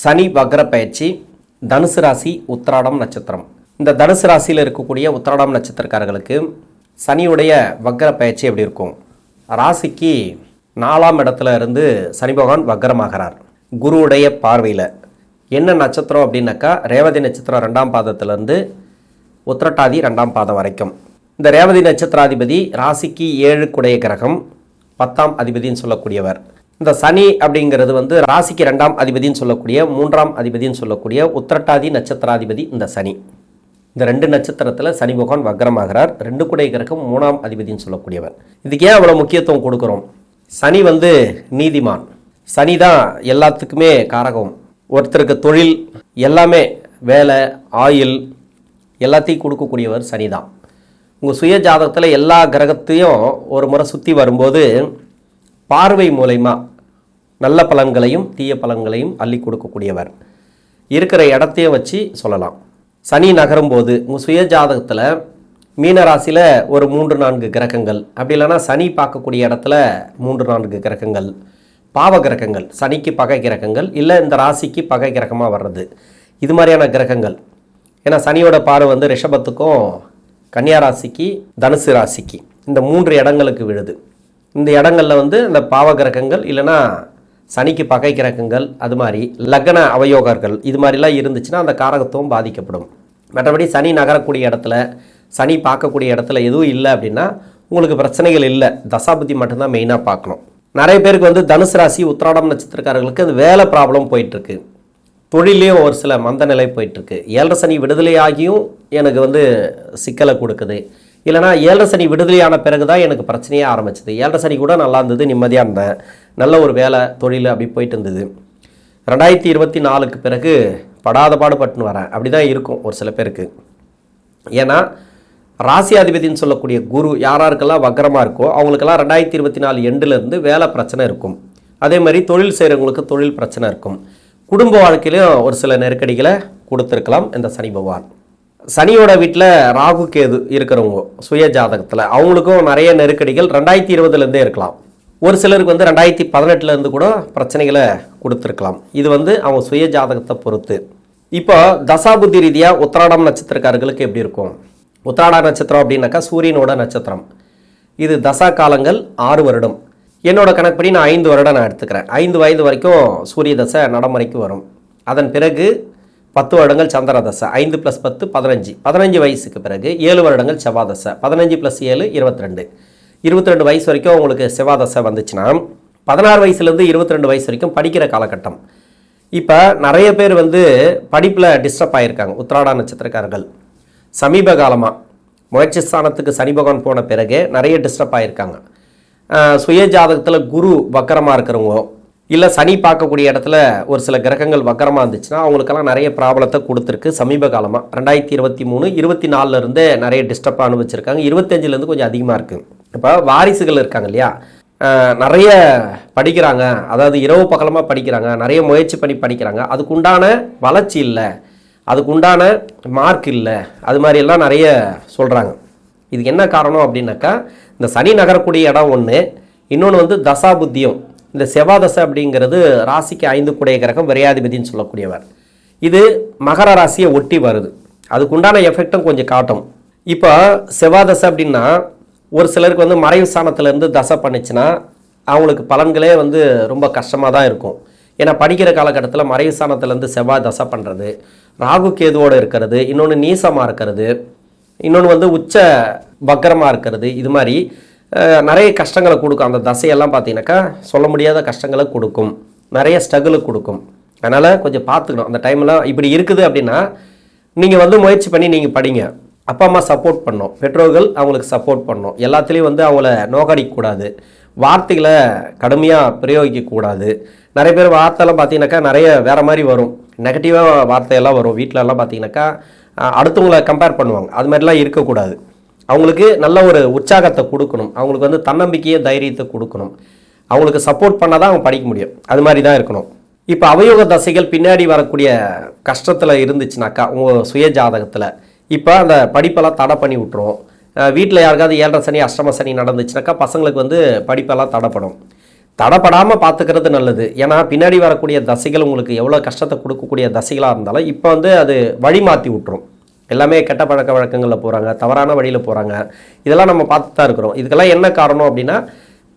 சனி வக்ர பயிற்சி தனுசு ராசி உத்திராடம் நட்சத்திரம். இந்த தனுசு ராசியில் இருக்கக்கூடிய உத்திராடம் நட்சத்திரக்காரர்களுக்கு சனியுடைய வக்ர பயிற்சி எப்படி இருக்கும்? ராசிக்கு 4ஆம் இடத்துல இருந்து சனி பகவான் வக்ரமாகிறார் குருவுடைய பார்வையில். என்ன நட்சத்திரம் அப்படின்னாக்கா ரேவதி நட்சத்திரம் 2ஆம் பாதத்திலேருந்து உத்திரட்டாதி 2ஆம் பாதம் வரைக்கும். இந்த ரேவதி நட்சத்திராதிபதி ராசிக்கு 7 குடைய கிரகம், 10ஆம் அதிபதின்னு சொல்லக்கூடியவர். இந்த சனி அப்படிங்கிறது ராசிக்கு 2ஆம் அதிபதின்னு சொல்லக்கூடிய 3ஆம் அதிபதின்னு சொல்லக்கூடிய உத்திரட்டாதி நட்சத்திராதிபதி இந்த சனி. இந்த 2 நட்சத்திரத்தில் சனி பகவான் வக்ரமாகிறார். 2 குடைய கிரகம் 3ஆம் அதிபதின்னு சொல்லக்கூடியவர். இதுக்கு ஏன் அவ்வளோ முக்கியத்துவம் கொடுக்குறோம்? சனி நீதிமான். சனி தான் எல்லாத்துக்குமே காரகம். ஒருத்தருக்கு தொழில் எல்லாமே, வேலை, ஆயுள் எல்லாத்தையும் கொடுக்கக்கூடியவர் சனி தான். உங்கள் சுய ஜாதகத்தில் எல்லா கிரகத்தையும் ஒரு முறை சுற்றி வரும்போது பார்வை மூலமா நல்ல பலன்களையும் தீய பலன்களையும் அள்ளி கொடுக்கக்கூடியவர். இருக்கிற இடத்தையும் வச்சு சொல்லலாம். சனி நகரும்போது உங்கள் சுய ஜாதகத்தில் மீனராசியில் ஒரு 3-4 கிரகங்கள், அப்படி இல்லைன்னா சனி பார்க்கக்கூடிய இடத்துல 3-4 கிரகங்கள், பாவ கிரகங்கள், சனிக்கு பகை கிரகங்கள், இல்லை இந்த ராசிக்கு பகை கிரகமாக வர்றது, இது மாதிரியான கிரகங்கள். ஏன்னா சனியோட பார்வை ரிஷபத்துக்கும் கன்னியா ராசிக்கு தனுசு ராசிக்கு இந்த 3 இடங்களுக்கு விழுது. இந்த இடங்களில் இந்த பாவ கிரகங்கள் இல்லைன்னா சனிக்கு பகை கிரகங்கள், அது மாதிரி லக்ன அவயோகர்கள், இது மாதிரிலாம் இருந்துச்சுன்னா அந்த காரகத்துவம் பாதிக்கப்படும். மற்றபடி சனி நகரக்கூடிய இடத்துல, சனி பார்க்கக்கூடிய இடத்துல எதுவும் இல்லை அப்படின்னா உங்களுக்கு பிரச்சனைகள் இல்லை. தசாபுத்தி மட்டும்தான் மெயினாக பார்க்கணும். நிறைய பேருக்கு தனுசு ராசி உத்திராடம் நட்சத்திரக்காரர்களுக்கு அது வேலை ப்ராப்ளம் போயிட்டுருக்கு. தொழிலையும் ஒரு சில மந்த நிலை போயிட்டுருக்கு. 7 சனி விடுதலையாகியும் எனக்கு சிக்கலை கொடுக்குது. இல்லைனா 7 சனி விடுதலையான பிறகு தான் எனக்கு பிரச்சனையே ஆரம்பிச்சது. 7 சனி கூட நல்லா இருந்தது, நிம்மதியாக இருந்தேன், நல்ல ஒரு வேலை தொழில் அப்படி போயிட்டு இருந்தது. 2024க்கு பிறகு படாத பாடுபட்டுன்னு வரேன், அப்படி தான் இருக்கும் ஒரு சில பேருக்கு. ஏன்னா ராசியாதிபதினு சொல்லக்கூடிய குரு யாராருக்கெல்லாம் வக்ரமாக இருக்கோ அவங்களுக்கெல்லாம் 2024 எண்டுலேருந்து வேலை பிரச்சனை இருக்கும். அதே மாதிரி தொழில் செய்கிறவங்களுக்கு தொழில் பிரச்சனை இருக்கும். குடும்ப வாழ்க்கையிலையும் ஒரு சில நெருக்கடிகளை கொடுத்துருக்கலாம் இந்த சனி பகவான். சனியோட வீட்டில் ராகு கேது இருக்கிறவங்க சுய ஜாதகத்தில் அவங்களுக்கும் நிறைய நெருக்கடிகள் 2020லேருந்தே இருக்கலாம். ஒரு சிலருக்கு 2018லேருந்து கூட பிரச்சனைகளை கொடுத்துருக்கலாம். இது அவங்க சுய ஜாதகத்தை பொறுத்து. இப்போ தசாபுத்தி ரீதியாக உத்திராடம் நட்சத்திரக்காரர்களுக்கு எப்படி இருக்கும்? உத்திராட நட்சத்திரம் அப்படின்னாக்கா சூரியனோட நட்சத்திரம். இது தசா காலங்கள் 6 வருடம். என்னோட கணக்குப்படி நான் 5 வருடம் நான் எடுத்துக்கிறேன். 5 வயது வரைக்கும் சூரிய தசை நடைமுறைக்கு வரும். அதன் பிறகு 10 வருடங்கள் சந்திர தசை, 5 + 10 15. 15 வயசுக்கு பிறகு 7 வருடங்கள் செவ்வாய் தசை, 15 + 7 22. 22 வயசு வரைக்கும் உங்களுக்கு செவ்வாய் தசை வந்துச்சுன்னா 16 வயசுலேருந்து 22 வயசு வரைக்கும் படிக்கிற காலகட்டம். இப்போ நிறைய பேர் படிப்பில் டிஸ்டர்ப் ஆகியிருக்காங்க உத்திராட நட்சத்திரக்காரர்கள். சமீப காலமாக முயற்சி ஸ்தானத்துக்கு சனி பகவான் போன பிறகு நிறைய டிஸ்டர்ப் ஆகியிருக்காங்க. சுய ஜாதகத்தில் குரு வக்கரமாக இருக்கிறவங்க, இல்லை சனி பார்க்கக்கூடிய இடத்துல ஒரு சில கிரகங்கள் வக்கரமாக இருந்துச்சுன்னா அவங்களுக்கெல்லாம் நிறைய ப்ராப்ளத்தை கொடுத்துருக்கு. சமீப காலமாக 2023, 24லேருந்தே நிறைய டிஸ்டர்ப் அனுபவிச்சிருக்காங்க. 25லேருந்து கொஞ்சம் அதிகமாக இருக்குது. இப்போ வாரிசுகள் இருக்காங்க இல்லையா, நிறைய படிக்கிறாங்க, அதாவது இரவு பகலமாக படிக்கிறாங்க, நிறைய முயற்சி பண்ணி படிக்கிறாங்க, அதுக்குண்டான வளர்ச்சி இல்லை, அதுக்குண்டான மார்க் இல்லை, அது மாதிரியெல்லாம் நிறைய சொல்கிறாங்க. இதுக்கு என்ன காரணம் அப்படின்னாக்கா இந்த சனி நகரக்கூடிய இடம் ஒன்று, இன்னொன்று தசாபுத்தியம். இந்த செவ்வாய் தசை அப்படிங்கிறது ராசிக்கு 5 குடைய கிரகம், விரையாதிபதினு சொல்லக்கூடியவர். இது மகர ராசியை ஒட்டி வருது, அதுக்குண்டான எஃபெக்டும் கொஞ்சம் காட்டும். இப்போ செவ்வாய் தசை அப்படின்னா ஒரு சிலருக்கு மறைவு ஸ்தானத்திலேருந்து தசை பண்ணிச்சுன்னா அவங்களுக்கு பலன்களே ரொம்ப கஷ்டமாக தான் இருக்கும். ஏன்னா படிக்கிற காலகட்டத்தில் மறைவு ஸ்தானத்திலேருந்து செவ்வாய் தசை பண்ணுறது, ராகு கேதுவோடு இருக்கிறது, இன்னொன்று நீசமாக இருக்கிறது, இன்னொன்று உச்ச வக்கரமாக இருக்கிறது, இது மாதிரி நிறைய கஷ்டங்களை கொடுக்கும். அந்த தசையெல்லாம் பார்த்தீங்கன்னாக்கா சொல்ல முடியாத கஷ்டங்களை கொடுக்கும், நிறைய ஸ்ட்ரகிளை கொடுக்கும். அதனால் கொஞ்சம் பார்த்துக்கணும். அந்த டைம்லாம் இப்படி இருக்குது அப்படின்னா நீங்கள் முயற்சி பண்ணி நீங்கள் படிங்க. அப்பா அம்மா சப்போர்ட் பண்ணணும், பெற்றோர்கள் அவங்களுக்கு சப்போர்ட் பண்ணணும். எல்லாத்துலேயும் அவங்கள நோக்கடிக்கக்கூடாது, வார்த்தைகளை கடுமையாக பிரயோகிக்கக்கூடாது. நிறைய பேர் வார்த்தைலாம் பார்த்தீங்கன்னாக்கா நிறைய வேறு மாதிரி வரும், நெகட்டிவாக வார்த்தையெல்லாம் வரும். வீட்டிலலாம் பார்த்தீங்கன்னாக்கா அடுத்தவங்களை கம்பேர் பண்ணுவாங்க. அது மாதிரிலாம் இருக்கக்கூடாது. அவங்களுக்கு நல்ல ஒரு உற்சாகத்தை கொடுக்கணும், அவங்களுக்கு தன்னம்பிக்கையை தைரியத்தை கொடுக்கணும், அவங்களுக்கு சப்போர்ட் பண்ணால் தான் அவங்க படிக்க முடியும். அது மாதிரி தான் இருக்கணும். இப்போ அவயோக தசைகள் பின்னாடி வரக்கூடிய கஷ்டத்தில் இருந்துச்சுனாக்கா உங்கள் சுய ஜாதகத்தில் இப்போ அந்த படிப்பெல்லாம் தடை பண்ணி விட்டுரும். வீட்டில் யாருக்காவது 7 சனி அஷ்டம சனி நடந்துச்சுனாக்கா பசங்களுக்கு படிப்பெல்லாம் தடைப்படும். தடைப்படாமல் பார்த்துக்கிறது நல்லது. ஏன்னா பின்னாடி வரக்கூடிய தசைகள் உங்களுக்கு எவ்வளோ கஷ்டத்தை கொடுக்கக்கூடிய தசைகளாக இருந்தாலும் இப்போ வந்து அது வழி மாற்றி விட்டுரும். எல்லாமே கெட்ட பழக்க வழக்கங்களில் போகிறாங்க, தவறான வழியில் போகிறாங்க. இதெல்லாம் நம்ம பார்த்து தான் இருக்கிறோம். இதுக்கெல்லாம் என்ன காரணம் அப்படின்னா,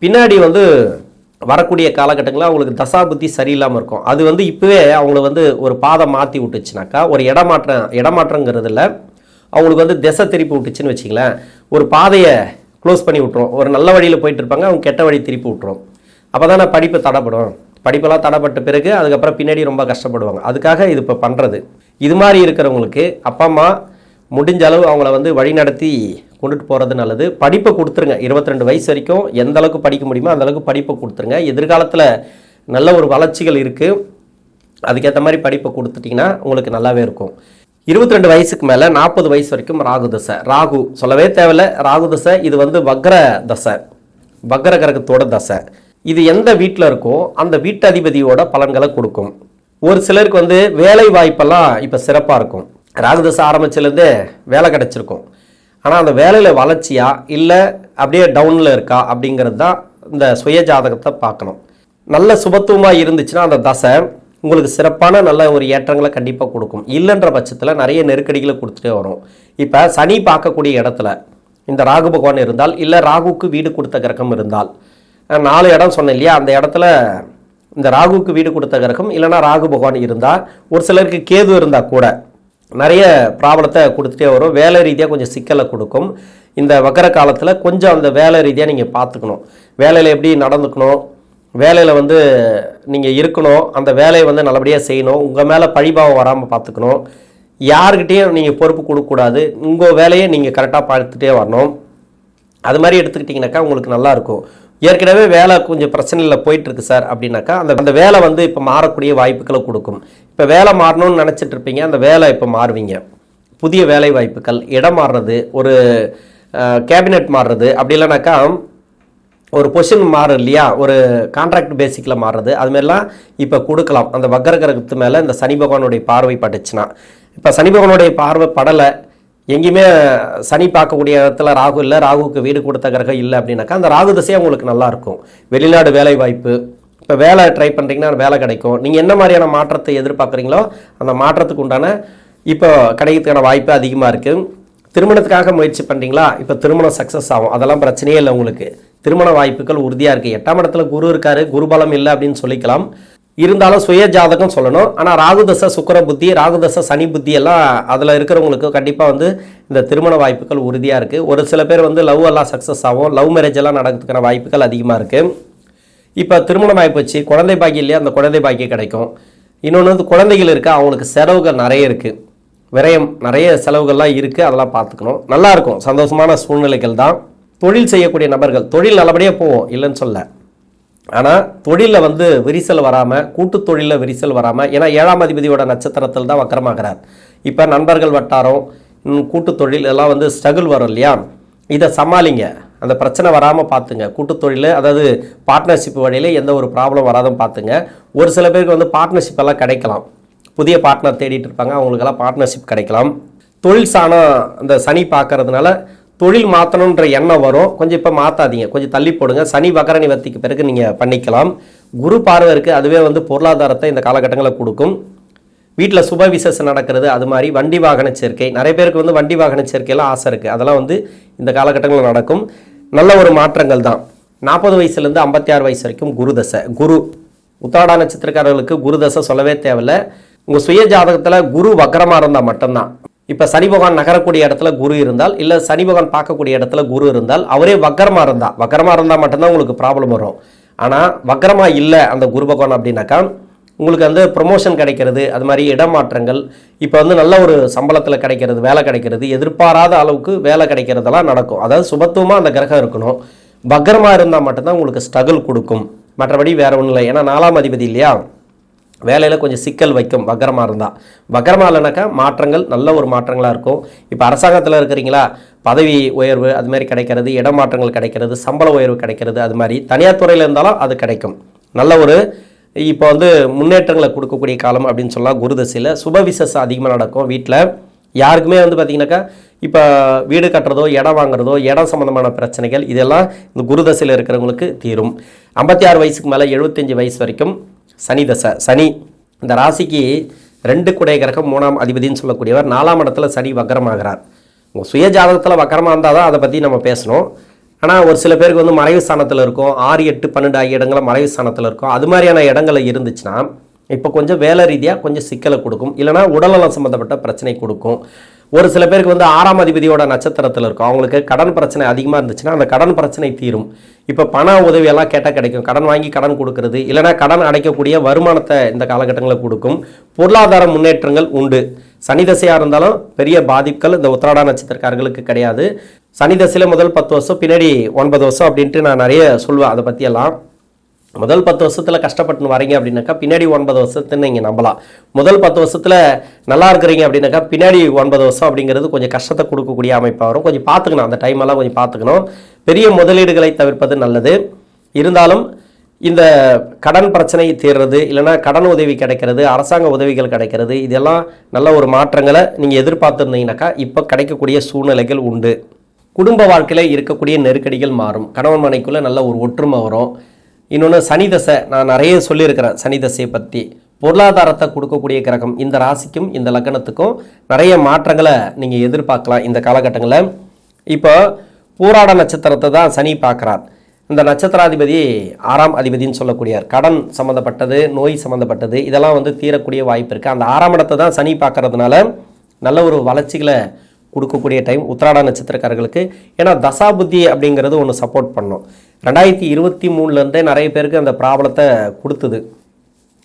பின்னாடி வந்து வரக்கூடிய காலகட்டங்களில் அவங்களுக்கு தசா புத்தி சரியில்லாமல் இருக்கும். அது வந்து இப்போவே அவங்கள வந்து ஒரு பாதை மாற்றி விட்டுச்சுனாக்கா, ஒரு இடமாற்றங்கிறதுல அவங்களுக்கு வந்து திசை திருப்பி விட்டுச்சுன்னு வச்சிங்களேன், ஒரு பாதையை க்ளோஸ் பண்ணி விட்ருவோம். ஒரு நல்ல வழியில் போயிட்டு இருப்பாங்க, அவங்க கெட்ட வழி திருப்பி விட்ருவோம். அப்போ தானே படிப்பு தடைப்படும். படிப்பெல்லாம் தடைப்பட்ட பிறகு அதுக்கப்புறம் பின்னாடி ரொம்ப கஷ்டப்படுவாங்க. அதுக்காக இது இப்போ பண்ணுறது. இது மாதிரி இருக்கிறவங்களுக்கு அப்பா அம்மா முடிஞ்ச அளவு அவங்கள வந்து வழி நடத்தி கொண்டுட்டு போகிறது நல்லது. படிப்பை கொடுத்துருங்க. 22 வயசு வரைக்கும் எந்த அளவுக்கு படிக்க முடியுமோ அந்தளவுக்கு படிப்பை கொடுத்துருங்க. எதிர்காலத்தில் நல்ல ஒரு வளர்ச்சிகள் இருக்குது. அதுக்கேற்ற மாதிரி படிப்பை கொடுத்துட்டிங்கன்னா உங்களுக்கு நல்லாவே இருக்கும். 22 வயசுக்கு மேலே 40 வயசு வரைக்கும் ராகு தசை. ராகு சொல்லவே தேவையில்லை. ராகு தசை இது வந்து வக்ர தசை, வக்ர கிரகத்தோட தசை. இது எந்த வீட்டில் இருக்கோ அந்த வீட்டு அதிபதியோட பலன்களை கொடுக்கும். ஒரு சிலருக்கு வந்து வேலை வாய்ப்பெல்லாம் இப்போ சிறப்பாக இருக்கும். ராகுதசை ஆரம்பிச்சிலேருந்தே வேலை கிடச்சிருக்கும். ஆனால் அந்த வேலையில் வளர்ச்சியா இல்லை அப்படியே டவுனில் இருக்கா அப்படிங்கிறது தான் இந்த சுய ஜாதகத்தை பார்க்கணும். நல்ல சுபத்துவமாக இருந்துச்சுன்னா அந்த தசை உங்களுக்கு சிறப்பான நல்ல ஒரு ஏற்றங்களை கண்டிப்பாக கொடுக்கும். இல்லைன்ற பட்சத்தில் நிறைய நெருக்கடிகளை கொடுத்துட்டே வரும். இப்போ சனி பார்க்கக்கூடிய இடத்துல இந்த ராகு பகவான் இருந்தால், இல்லை ராகுக்கு வீடு கொடுத்த கிரகம் இருந்தால், 4 இடம் சொன்னேன் இல்லையா, அந்த இடத்துல இந்த ராகுக்கு வீடு கொடுத்த கிரகம் இல்லைனா ராகு பகவான் இருந்தால், ஒரு சிலருக்கு கேது இருந்தால் கூட நிறைய ப்ராப்ளத்தை கொடுத்துட்டே வரும். வேலை ரீதியாக கொஞ்சம் சிக்கலை கொடுக்கும். இந்த வக்கர காலத்தில் கொஞ்சம் அந்த வேலை ரீதியாக நீங்கள் பார்த்துக்கணும். வேலையில் எப்படி நடந்துக்கணும், வேலையில் வந்து நீங்கள் இருக்கணும், அந்த வேலையை வந்து நல்லபடியாக செய்யணும். உங்கள் மேலே பழிபாவம் வராமல் பார்த்துக்கணும். யாருக்கிட்டேயும் நீங்கள் பொறுப்பு கொடுக்கக்கூடாது. உங்கள் வேலையை நீங்கள் கரெக்டாக பார்த்துட்டே வரணும். அது மாதிரி எடுத்துக்கிட்டிங்கனாக்கா உங்களுக்கு நல்லாயிருக்கும். ஏற்கனவே வேலை கொஞ்சம் பிரச்சனையில் போயிட்டுருக்கு சார் அப்படின்னாக்கா அந்த வேலை வந்து இப்போ மாறக்கூடிய வாய்ப்புகளை கொடுக்கும். இப்போ வேலை மாறணும்னு நினச்சிட்டு இருப்பீங்க, அந்த வேலை இப்போ மாறுவீங்க. புதிய வேலை வாய்ப்புகள், இடம் மாறுறது, ஒரு கேபினெட் மாறுறது, அப்படி இல்லைனாக்கா ஒரு பொசிஷன் மாறும் இல்லையா, ஒரு கான்ட்ராக்ட் பேசிக்கில் மாறுறது, அதுமாரிலாம் இப்போ கொடுக்கலாம். அந்த வக்கர கிரகத்து மேலே இந்த சனி பகவானுடைய பார்வை பட்டுச்சுன்னா. இப்போ சனி பகவானுடைய பார்வை படலை, எங்கேயுமே சனி பார்க்கக்கூடிய இடத்துல ராகு இல்லை, ராகுக்கு வீடு கொடுத்த கிரகம் இல்லை அப்படின்னாக்கா அந்த ராகு தசையாக உங்களுக்கு நல்லாயிருக்கும். வெளிநாடு வேலை வாய்ப்பு, இப்போ வேலை ட்ரை பண்ணுறீங்கன்னா வேலை கிடைக்கும். நீங்கள் என்ன மாதிரியான மாற்றத்தை எதிர்பார்க்குறீங்களோ அந்த மாற்றத்துக்கு உண்டான இப்போ கிடைக்கிறதுக்கான வாய்ப்பு அதிகமாக இருக்குது. திருமணத்துக்காக முயற்சி பண்ணுறீங்களா, இப்போ திருமணம் சக்ஸஸ் ஆகும். அதெல்லாம் பிரச்சனையே இல்லை. உங்களுக்கு திருமண வாய்ப்புகள் உறுதியாக இருக்குது. 8ஆம் இடத்துல குரு இருக்கார், குருபலம் இல்லை அப்படின்னு சொல்லிக்கலாம். இருந்தாலும் சுய ஜாதகம் சொல்லணும். ஆனால் ராகுதசை சுக்கிர புத்தி, ராகுதசை சனி புத்தி எல்லாம் அதில் இருக்கிறவங்களுக்கு கண்டிப்பாக வந்து இந்த திருமண வாய்ப்புகள் உறுதியாக இருக்குது. ஒரு சில பேர் வந்து லவ் எல்லாம் சக்ஸஸ் ஆகும், லவ் மேரேஜ் எல்லாம் நடக்கிறதுக்கான வாய்ப்புகள் அதிகமாக இருக்குது. இப்போ திருமணம் ஆகி போச்சு, குழந்தை பாக்கியம் இல்லையா, அந்த குழந்தை பாக்கியம் கிடைக்கும். இன்னொன்று வந்து குழந்தைகள் இருக்குது, அவங்களுக்கு செலவுகள் நிறைய இருக்குது, விரயம் நிறைய செலவுகள்லாம் இருக்குது, அதெல்லாம் பார்த்துக்கணும். நல்லாயிருக்கும், சந்தோஷமான சூழ்நிலைகள் தான். தொழில் செய்யக்கூடிய நபர்கள் தொழில் நல்லபடியாக போவோம், இல்லைன்னு சொல்ல. ஆனால் தொழிலில் வந்து விரிசல் வராமல், கூட்டு தொழிலில் விரிசல் வராமல், ஏன்னா 7ஆம் அதிபதியோட நட்சத்திரத்தில் தான் வக்கரமாகிறார். இப்போ நண்பர்கள் வட்டாரம், கூட்டு தொழில் எல்லாம் வந்து ஸ்ட்ரகிள் வரும் இல்லையா, இதை சமாளிங்க. அந்த பிரச்சனை வராமல் பார்த்துங்க. கூட்டு தொழில் அதாவது பார்ட்னர்ஷிப் வழியில் எந்த ஒரு ப்ராப்ளம் வராதும் பார்த்துங்க. ஒரு சில பேருக்கு வந்து பார்ட்னர்ஷிப் எல்லாம் கிடைக்கலாம். புதிய பார்ட்னர் தேடிட்டு இருப்பாங்க, அவங்களுக்கெல்லாம் பார்ட்னர்ஷிப் கிடைக்கலாம். தொழில் சாணம் அந்த சனி பார்க்கறதுனால தொழில் மாற்றணுன்ற எண்ணம் வரும். கொஞ்சம் இப்போ மாற்றாதீங்க, கொஞ்சம் தள்ளி போடுங்க. சனி வக்கர நிவர்த்திக்கு பிறகு நீங்கள் பண்ணிக்கலாம். குரு பார்வை இருக்குது, அதுவே வந்து பொருளாதாரத்தை இந்த காலகட்டங்களில் கொடுக்கும். வீட்டில் சுப விசேஷம் நடக்கிறது, அது மாதிரி வண்டி வாகன சேர்க்கை, நிறைய பேருக்கு வந்து வண்டி வாகன சேர்க்கையெல்லாம் ஆசை இருக்குது. அதெல்லாம் வந்து இந்த காலகட்டங்களில் நடக்கும். நல்ல ஒரு மாற்றங்கள் தான். 40 வயசுலேருந்து 56 வயசு வரைக்கும் குரு தசை. குரு உத்திராட நட்சத்திரக்காரர்களுக்கு குரு தசை சொல்லவே தேவையில்லை. உங்கள் சுய ஜாதகத்தில் குரு வக்கரமாக இருந்தால் மட்டும்தான். இப்போ சனி பகவான் நகரக்கூடிய இடத்துல குரு இருந்தால், இல்லை சனி பகவான் பார்க்கக்கூடிய இடத்துல குரு இருந்தால், அவரே வக்கரமாக இருந்தால் மட்டும்தான் உங்களுக்கு ப்ராப்ளம் வரும். ஆனால் வக்கரமாக இல்லை அந்த குரு பகவான் அப்படின்னாக்கா உங்களுக்கு வந்து ப்ரொமோஷன் கிடைக்கிறது, அது மாதிரி இடமாற்றங்கள், இப்போ வந்து நல்ல ஒரு சம்பளத்தில் கிடைக்கிறது, வேலை கிடைக்கிறது, எதிர்பாராத அளவுக்கு வேலை கிடைக்கிறதெல்லாம் நடக்கும். அதாவது சுபத்துவமாக அந்த கிரகம் இருக்கணும். வக்கரமாக இருந்தால் மட்டும்தான் உங்களுக்கு ஸ்ட்ரகிள் கொடுக்கும். மற்றபடி வேறு ஒன்றும் இல்லை. ஏன்னா 4ஆம் அதிபதி இல்லையா, வேலையில் கொஞ்சம் சிக்கல் வைக்கும் வக்கரமாக இருந்தால். வக்கரமாக இல்லைனாக்கா மாற்றங்கள் நல்ல ஒரு மாற்றங்களாக இருக்கும். இப்போ அரசாங்கத்தில் இருக்கிறீங்களா, பதவி உயர்வு அது மாதிரி கிடைக்கிறது, இடமாற்றங்கள் கிடைக்கிறது, சம்பள உயர்வு கிடைக்கிறது, அது மாதிரி தனியார் துறையில் இருந்தாலும் அது கிடைக்கும். நல்ல ஒரு இப்போ வந்து முன்னேற்றங்களை கொடுக்கக்கூடிய காலம் அப்படின்னு சொல்லலாம். குரு தசையில் சுப விசேஷம் அதிகமாக நடக்கும். வீட்டில் யாருக்குமே வந்து பார்த்திங்கனாக்கா இப்போ வீடு கட்டுறதோ இடம் வாங்குறதோ இடம் சம்மந்தமான பிரச்சனைகள் இதெல்லாம் இந்த குரு தசையில் இருக்கிறவங்களுக்கு தீரும். 56 வயசுக்கு மேலே 75 வயசு வரைக்கும் சனி தசை. சனி இந்த ராசிக்கு 2 குடைய கிரகம் 3ஆம் அதிபதினு சொல்லக்கூடியவர் 4ஆம் இடத்துல சனி வக்கரமாகிறார். உங்கள் சுய ஜாதகத்தில் வக்கரமாக இருந்தால் தான் அதை பற்றி நம்ம பேசணும். ஆனால் ஒரு சில பேருக்கு வந்து மறைவு ஸ்தானத்தில் இருக்கும், 6, 8, 12 ஆகிய இடங்களில் மறைவு ஸ்தானத்தில் இருக்கும். அது மாதிரியான இடங்களில் இருந்துச்சுன்னா இப்போ கொஞ்சம் வேலை ரீதியாக கொஞ்சம் சிக்கலை கொடுக்கும், இல்லைனா உடல்நலம் சம்மந்தப்பட்ட பிரச்சனை கொடுக்கும். ஒரு சில பேருக்கு வந்து 6ஆம் அதிபதியோட நட்சத்திரத்தில் இருக்கும், அவங்களுக்கு கடன் பிரச்சனை அதிகமாக இருந்துச்சுன்னா அந்த கடன் பிரச்சனை தீரும். இப்போ பண உதவியெல்லாம் கேட்டால் கிடைக்கும், கடன் வாங்கி கடன் கொடுக்கறது, இல்லைனா கடன் அடைக்கக்கூடிய வருமானத்தை இந்த காலகட்டங்களில் கொடுக்கும். பொருளாதார முன்னேற்றங்கள் உண்டு. சனி தசையாக இருந்தாலும் பெரிய பாதிப்புகள் இந்த உத்திராட நட்சத்திரக்காரர்களுக்கு கிடையாது. சனி தசையில் முதல் 10 வருஷம், பின்னாடி 9 வருஷம் அப்படின்ட்டு நான் நிறைய சொல்லுவேன். அதை பற்றியெல்லாம் முதல் 10 வருஷத்தில் கஷ்டப்பட்டு வரீங்க அப்படின்னாக்கா பின்னாடி 9 வருஷத்துன்னு நீங்கள் நம்பலாம். முதல் 10 வருஷத்தில் நல்லா இருக்கிறீங்க அப்படின்னாக்கா பின்னாடி 9 வருஷம் அப்படிங்கிறது கொஞ்சம் கஷ்டத்தை கொடுக்கக்கூடிய அமைப்பாக வரும். கொஞ்சம் பார்த்துக்கணும், அந்த டைமெல்லாம் கொஞ்சம் பார்த்துக்கணும். பெரிய முதலீடுகளை தவிர்ப்பது நல்லது. இருந்தாலும் இந்த கடன் பிரச்சனை தீர்றது, இல்லைனா கடன் உதவி கிடைக்கிறது, அரசாங்க உதவிகள் கிடைக்கிறது, இதெல்லாம் நல்ல ஒரு மாற்றங்களை நீங்கள் எதிர்பார்த்துருந்தீங்கன்னாக்கா இப்போ கிடைக்கக்கூடிய சூழ்நிலைகள் உண்டு. குடும்ப வாழ்க்கையில் இருக்கக்கூடிய நெருக்கடிகள் மாறும். கணவன் மனைக்குள்ளே நல்ல ஒரு ஒற்றுமை வரும். இன்னொன்று சனி தசை, நான் நிறைய சொல்லியிருக்கிறேன் சனி தசையை பற்றி. பொருளாதாரத்தை கொடுக்கக்கூடிய கிரகம் இந்த ராசிக்கும் இந்த லக்னத்துக்கும் நிறைய மாற்றங்களை நீங்கள் எதிர்பார்க்கலாம் இந்த காலகட்டங்களில். இப்போ பூராட நட்சத்திரத்தை தான் சனி பார்க்குறார். இந்த நட்சத்திராதிபதி 6ஆம் அதிபதினு சொல்லக்கூடியார். கடன் சம்மந்தப்பட்டது, நோய் சம்மந்தப்பட்டது இதெல்லாம் வந்து தீரக்கூடிய வாய்ப்பு இருக்குது. அந்த 6ஆம் இடத்தை தான் சனி பார்க்கறதுனால நல்ல ஒரு வளர்ச்சிகளை கொடுக்கக்கூடிய டைம் உத்திராட நட்சத்திரக்காரர்களுக்கு. ஏன்னா தசாபுத்தி அப்படிங்கிறது ஒன்று சப்போர்ட் பண்ணும். 2023 நிறைய பேருக்கு அந்த ப்ராப்ளத்தை கொடுத்தது.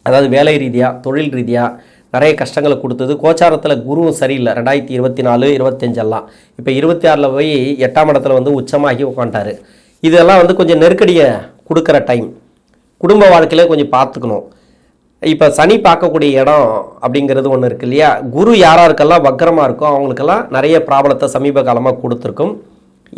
அதாவது வேலை ரீதியாக, தொழில் ரீதியாக நிறைய கஷ்டங்களை கொடுத்தது. கோச்சாரத்தில் குருவும் சரியில்லை. 2024, 25 இப்போ 26 போய் 8ஆம் இடத்துல வந்து உச்சமாகி உட்காந்துட்டாரு. இதெல்லாம் வந்து கொஞ்சம் நெருக்கடியை கொடுக்குற டைம். குடும்ப வாழ்க்கையில் கொஞ்சம் பார்த்துக்கணும். இப்போ சனி பார்க்கக்கூடிய இடம் அப்படிங்கிறது ஒன்று இருக்குது இல்லையா. குரு யாராருக்கெல்லாம் வக்கரமாக இருக்கோ அவங்களுக்கெல்லாம் நிறைய ப்ராப்ளத்தை சமீப காலமாக கொடுத்துருக்கும்.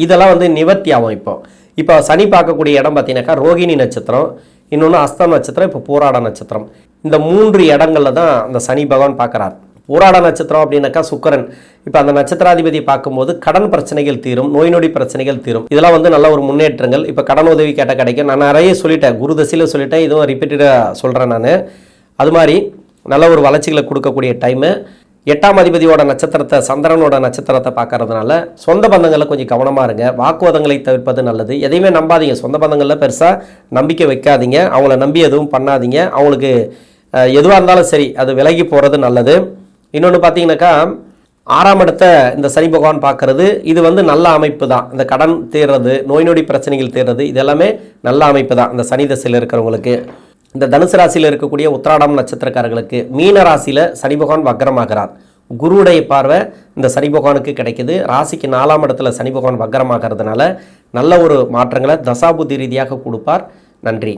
இதெல்லாம் வந்து நிவர்த்தி ஆகும். இப்போ சனி பார்க்கக்கூடிய இடம் பார்த்தீங்கன்னாக்கா ரோகிணி நட்சத்திரம், இன்னொன்று அஸ்தம் நட்சத்திரம், இப்போ பூராட நட்சத்திரம். இந்த 3 இடங்களில் தான் அந்த சனி பகவான் பார்க்குறார். பூராட நட்சத்திரம் அப்படின்னாக்கா சுக்கிரன். இப்போ அந்த நட்சத்திராதிபதி பார்க்கும்போது கடன் பிரச்சனைகள் தீரும், நோய் நொடி பிரச்சனைகள் தீரும். இதெல்லாம் வந்து நல்ல ஒரு முன்னேற்றங்கள். இப்போ கடன் உதவி கேட்டால் கிடைக்கும். நான் நிறைய சொல்லிட்டேன், குரு தசையில் சொல்லிட்டேன், இதுவும் ரிப்பீட்டடாக சொல்கிறேன் நான். அது மாதிரி நல்ல ஒரு வளர்ச்சிகளை கொடுக்கக்கூடிய டைமு. 8ஆம் அதிபதியோட நட்சத்திரத்தை, சந்திரனோட நட்சத்திரத்தை பார்க்கறதுனால சொந்த பந்தங்களில் கொஞ்சம் கவனமாக இருங்க. வாக்குவாதங்களை தவிர்ப்பது நல்லது. எதையுமே நம்பாதீங்க. சொந்த பந்தங்களில் பெருசாக நம்பிக்கை வைக்காதீங்க. அவங்கள நம்பி எதுவும் பண்ணாதீங்க. அவங்களுக்கு எதுவாக இருந்தாலும் சரி அது விலகி போகிறது நல்லது. இன்னொன்று பார்த்தீங்கன்னாக்கா 6ஆம் இடத்தை இந்த சனி பகவான் பார்க்கறது, இது வந்து நல்ல அமைப்பு தான். இந்த கடன் தீர்றது, நோய் நொடி பிரச்சனைகள் தீர்றது, இது எல்லாமே நல்ல அமைப்பு தான் இந்த சனி தசையில் இருக்கிறவங்களுக்கு. இந்த தனுசு ராசியில் இருக்கக்கூடிய உத்திராடம் நட்சத்திரக்காரர்களுக்கு மீன ராசியில் சனி பகவான் வக்கரமாகிறார். குருவுடைய பார்வை இந்த சனி பகவானுக்கு கிடைக்குது. ராசிக்கு 4ஆம் இடத்துல சனி பகவான் வக்கரமாகிறதுனால நல்ல ஒரு மாற்றங்களை தசாபுத்தி ரீதியாக கொடுப்பார். நன்றி.